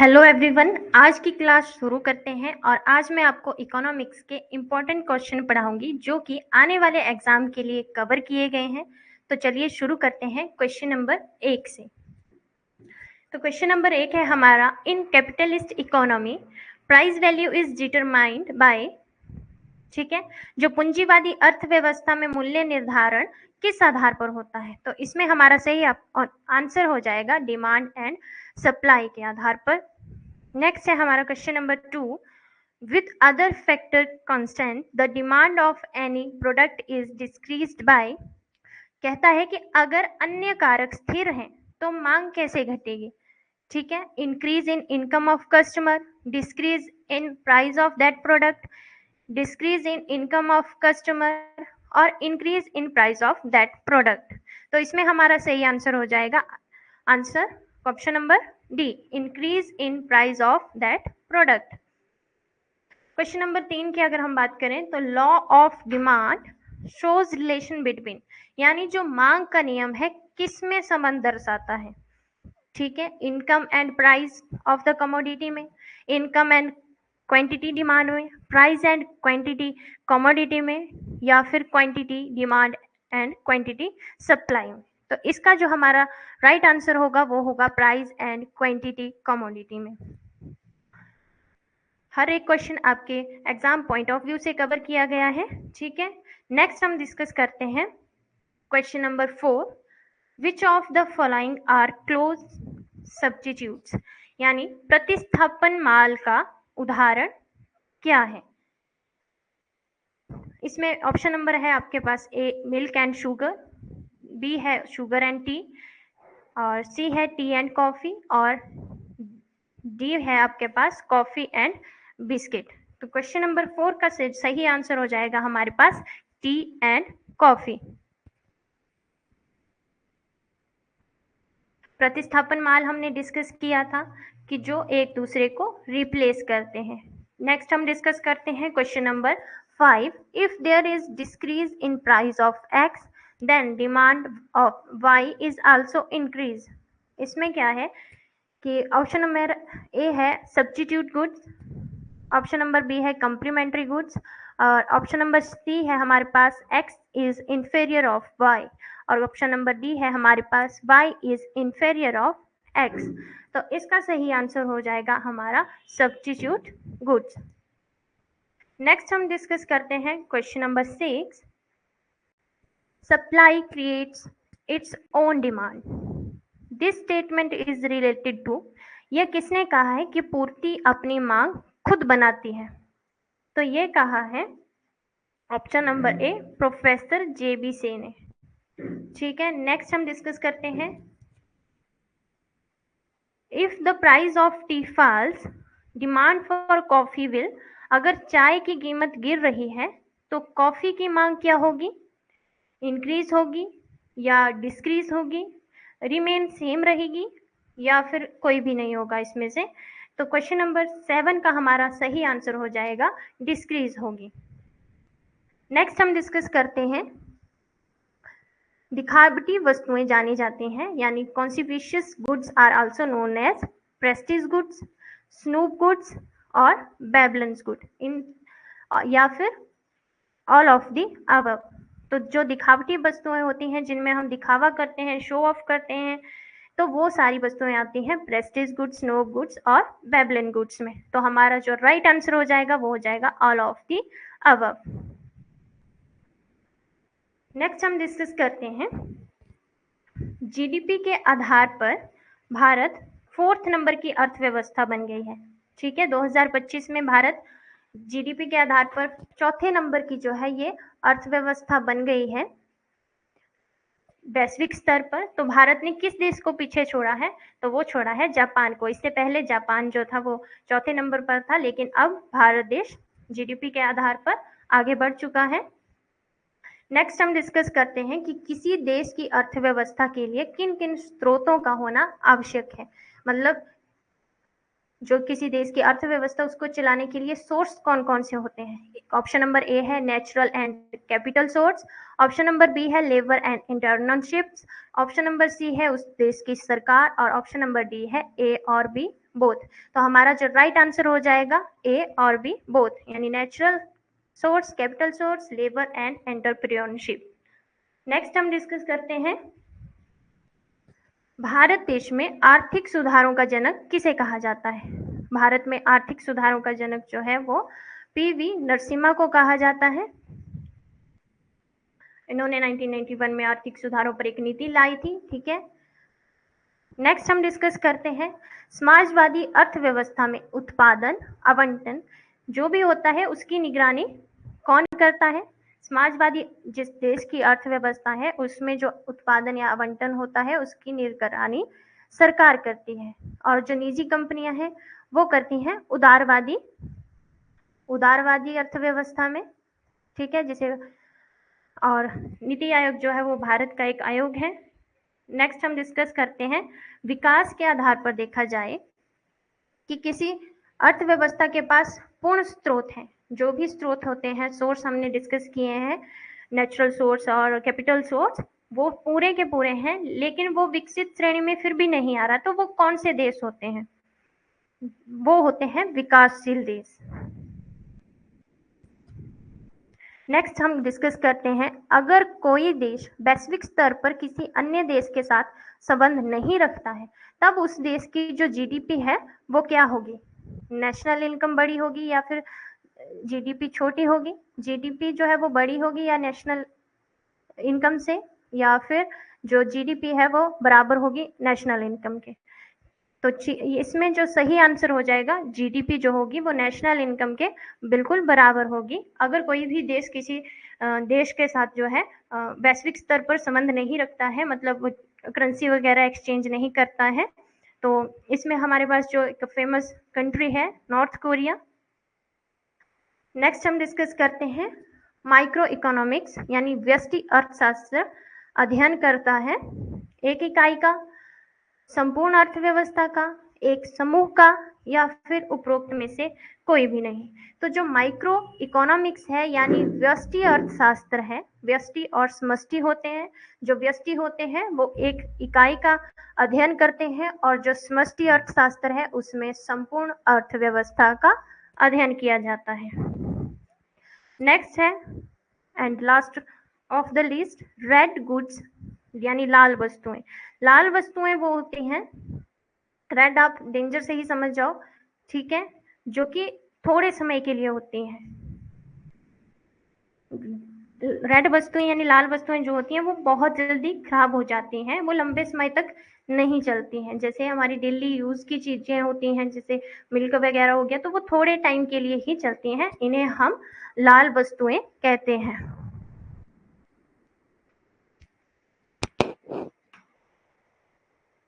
Hello everyone, आज की class शुरू करते हैं और आज मैं आपको इकोनॉमिक्स के इम्पोर्टेंट क्वेश्चन पढ़ाऊंगी जो कि आने वाले एग्जाम के लिए कवर किए गए हैं। तो चलिए शुरू करते हैं क्वेश्चन नंबर 1 से। तो क्वेश्चन नंबर 1 है हमारा, in capitalist economy price value is determined by, ठीक है, जो पूंजीवादी अर्थव्यवस्था में मूल्य निर्धारण किस आधार पर होता है? तो इसमें हमारा सही आंसर हो जाएगा डिमांड एंड सप्लाई के आधार पर। नेक्स्ट है हमारा question number 2, with other factor constant the demand of any product is decreased by, कहता है कि अगर अन्य कारक स्थिर हैं तो मांग कैसे घटेगी? ठीक है, increase in income of customer, decrease in price of that product, decrease in income of customer और increase in price of that product. तो इसमें हमारा सही आंसर हो जाएगा answer option number D, increase in price of that product. Question number 3 की अगर हम बात करें तो law of demand shows relation between, यानी जो मांग का नियम है किस में संबंध दर्शाता है? ठीक है, income and price of the commodity में, इनकम एंड क्वांटिटी डिमांड में, प्राइस एंड क्वांटिटी कमोडिटी में, या फिर quantity demand and quantity supply में। तो इसका जो हमारा राइट आंसर होगा वो होगा प्राइस एंड क्वांटिटी कमोडिटी में। हर एक क्वेश्चन आपके एग्जाम पॉइंट ऑफ व्यू से कवर किया गया है। ठीक है, नेक्स्ट हम डिस्कस करते हैं question number 4, which of the following are close substitutes, यानी प्रतिस्थापन माल का उदाहरण क्या है? इसमें ऑप्शन नंबर है आपके पास ए मिल्क एंड शुगर, बी है शुगर एंड टी, और सी है टी एंड कॉफी, और डी है आपके पास कॉफी एंड बिस्किट। तो क्वेश्चन नंबर 4 का सही आंसर हो जाएगा हमारे पास टी एंड कॉफी। प्रतिस्थापन माल हमने डिस्कस किया था कि जो एक दूसरे को रिप्लेस करते हैं। नेक्स्ट हम डिस्कस करते हैं question number 5, if there is decrease in price of X then demand of Y is also increase. इसमें क्या है कि ऑप्शन नंबर ए है substitute goods, option number B है कम्प्लीमेंट्री गुड्स, और ऑप्शन नंबर सी है हमारे पास x is inferior of y, और ऑप्शन नंबर डी है हमारे पास y is inferior of x। तो इसका सही आंसर हो जाएगा हमारा सब्स्टिट्यूट गुड्स। नेक्स्ट हम डिस्कस करते हैं question number 6, supply creates its own demand, this statement is related to, यह किसने कहा है कि पूर्ति अपनी मांग खुद बनाती है? तो ये कहा है option number A professor J B Say ने। ठीक है, नेक्स्ट हम डिस्कस करते हैं, if the price of tea falls demand for coffee will, अगर चाय की कीमत गिर रही है तो कॉफी की मांग क्या होगी? इंक्रीज होगी या डिक्रीज होगी, रिमेन सेम रहेगी, या फिर कोई भी नहीं होगा इसमें से? तो क्वेश्चन नंबर 7 का हमारा सही आंसर हो जाएगा डिक्रीज होगी। नेक्स्ट हम डिस्कस करते हैं, दिखावटी वस्तुएं जानी जाती हैं, यानी conspicuous goods are also known as prestige goods, snob goods और बेबलेंस गुड, इन या फिर ऑल ऑफ दी अबव। तो जो दिखावटी वस्तुएं होती हैं जिनमें हम दिखावा करते हैं, शो ऑफ करते हैं, तो वो सारी वस्तुएं आती हैं प्रेस्टीज गुड्स, स्नोब गुड्स और बेबलेन गुड्स में। तो हमारा जो राइट आंसर हो जाएगा वो हो जाएगा all of the above. Next हम डिस्कस करते हैं, जीडीपी के आधार पर भारत 4th नंबर की अर्थव्यवस्था बन गई है। ठीक है, 2025 में भारत जीडीपी के आधार पर 4थे नंबर की जो है ये अर्थव्यवस्था बन गई है वैश्विक स्तर पर। तो भारत ने किस देश को पीछे छोड़ा है? तो वो छोड़ा है जापान को। इससे पहले जापान जो था वो 4थे नंबर पर था, लेकिन अब भारत देश जीडीपी के आधार पर आगे बढ़ चुका है। नेक्स्ट हम डिस्कस करते हैं कि किसी देश की अर्थव्यवस्था के लिए किन किन स्रोतों का होना आवश्यक है, मतलब जो किसी देश की अर्थव्यवस्था उसको चलाने के लिए सोर्स कौन कौन से होते हैं? ऑप्शन नंबर ए है natural and capital source, option number B है labour and internships, option number C है उस देश की सरकार, और ऑप्शन नंबर डी है ए और बी बोथ। तो हमारा जो राइट आंसर हो जाएगा ए और बी बोथ, यानी natural source, capital source, labour and entrepreneurship. Next हम डिस्कस करते हैं भारत देश में आर्थिक सुधारों का जनक किसे कहा जाता है। भारत में आर्थिक सुधारों का जनक जो है वो पीवी नरसिम्हा को कहा जाता है। इन्होंने 1991 में आर्थिक सुधारों पर एक नीति लाई थी, ठीक है। नेक्स्ट हम डिस्कस करते हैं समाजवादी अर्थव्यवस्था में उत्पादन, आवंटन जो भी होता है उसकी निगरानी कौन करता है। समाजवादी जिस देश की अर्थव्यवस्था है उसमें जो उत्पादन या आवंटन होता है उसकी निगरानी सरकार करती है, और जो निजी कंपनियां हैं वो करती हैं उदारवादी अर्थव्यवस्था में, ठीक है, जिसे, और नीति आयोग जो है वो भारत का एक आयोग है। नेक्स्ट हम डिस्कस करते हैं विकास के आधार पर देखा जाए कि किसी अर्थव्यवस्था के पास पूर्ण स्रोत हैं, जो भी स्रोत होते हैं, सोर्स हमने डिस्कस किए हैं, नेचुरल सोर्स और कैपिटल सोर्स, वो पूरे के पूरे हैं, लेकिन वो विकसित श्रेणी में फिर भी नहीं आ रहा, तो वो कौन से देश होते हैं, वो होते हैं विकासशील देश। नेक्स्ट हम डिस्कस करते हैं अगर कोई देश वैश्विक स्तर पर किसी अन्य देश के साथ संबंध नहीं रखता है तब उस देश की जो जीडीपी है वो क्या होगी, नेशनल इनकम बड़ी होगी या फिर जीडीपी छोटी होगी। जीडीपी जो है वो बड़ी होगी या नेशनल इनकम से, या फिर जो जीडीपी है वो बराबर होगी नेशनल इनकम के। तो इसमें जो सही आंसर हो जाएगा जीडीपी जो होगी वो नेशनल इनकम के बिल्कुल बराबर होगी। अगर कोई भी देश किसी देश के साथ जो है वैश्विक स्तर पर संबंध नहीं रखता है, मतलब करेंसी वगैरह एक्सचेंज नहीं करता है, तो इसमें हमारे पास जो एक फेमस कंट्री है नॉर्थ कोरिया। नेक्स्ट हम डिस्कस करते हैं माइक्रो इकोनॉमिक्स यानी व्यष्टि अर्थशास्त्र अध्ययन करता है एक इकाई का, संपूर्ण अर्थव्यवस्था का, एक समूह का, या फिर उपरोक्त में से कोई भी नहीं। तो जो माइक्रो इकोनॉमिक्स है यानी व्यष्टि अर्थशास्त्र है, व्यष्टि और समष्टि होते हैं। जो व्यष्टि होते हैं वो एक इकाई का अध्ययन करते हैं, और जो समष्टि अर्थशास्त्र है उसमें संपूर्ण अर्थव्यवस्था का अध्ययन किया जाता है। नेक्स्ट है and last of the list red goods यानी लाल वस्तुएं। लाल वस्तुएं वो होती हैं, रेड आप डेंजर से ही समझ जाओ, ठीक है, जो कि थोड़े समय के लिए होती हैं। रेड वस्तुएं यानी लाल वस्तुएं जो होती हैं वो बहुत जल्दी खराब हो जाती हैं, वो लंबे समय तक नहीं चलती हैं। जैसे हमारी डेली यूज की चीजें होती हैं, जैसे मिल्क वगैरह हो गया, तो वो थोड़े टाइम के लिए ही चलती हैं, इन्हें हम लाल वस्तुएं कहते हैं।